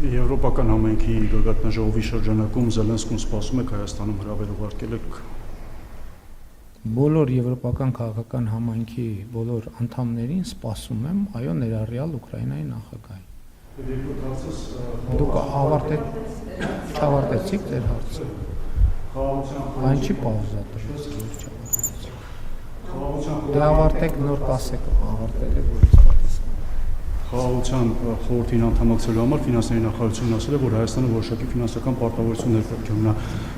Եվրոպական համայնքի գագաթնաժողովի շրջանակում Զելենսկուն սպասում եք Հայաստանում հրավեր ուղարկել եք։ Բոլոր եվրոպական քաղաքական համայնքի բոլոր անդամներին սպասում եմ, այո, ներառյալ Ուկրաինայի նախագահին։ Դուք չավարտեցիք ձեր հարցը։ Այն չի պաուզա դրվեց, դե ավարտեք, նոր կասեք, ավարտել եք, որից պատասխան։ Խաղաղության խորհրդին անդամակցելու համար ֆինանսների նախարարությունն ասել է, որ Հայաստանը որոշակի ֆինանսական պարտավորություններ պետք է ունենա,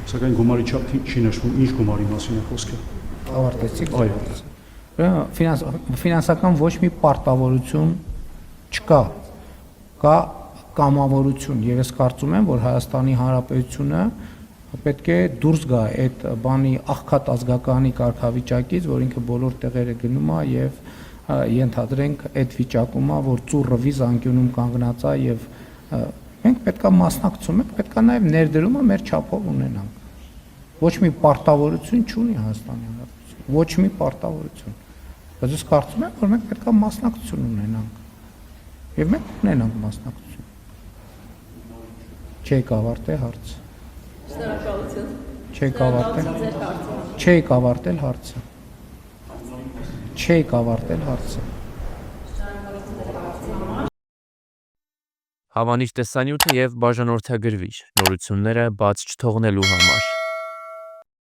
սակայն գումարի չափ չի նշվում, ինչ գումարի մասին է խոսքը։ Ավարտեցիք ձեր հարցը։ Ֆինանսական ոչ մի պարտավորություն չկա, կա կամավորություն, եւ ես կարծում եմ, որ Հայաստանի Հանրապետությունը պետք է դուրս գա այդ բանի աղքատ ազգականի կարգավիճակից, որ ինքը բոլոր տեղերը գնում է եւ ենթադրենք այդ վիճակում է, որ ծուռը անկյունում կանգնած է եւ մենք պետքա մասնակցում ենք, պետքա նաեւ ներդրումը մեր չափով ունենանք։ Ոչ մի պարտավորություն չունի Հայաստանի Հանրապետությունը, ոչ մի պարտավորություն։ Բայց ես կարծում եմ, որ մենք պետքա մասնակցություն ունենանք։ Եվ մենք ունենանք մասնակցություն։ Չեք ավարտել հարցը։ Շնորհակալություն։ Չեք ավարտել։ Չեք ավարտել հարցը։ Չեք ավարտել հարցը։ Հավանիչ տեսանյութը եւ բաժանորդագրվիչ նորությունները բաց չթողնելու համար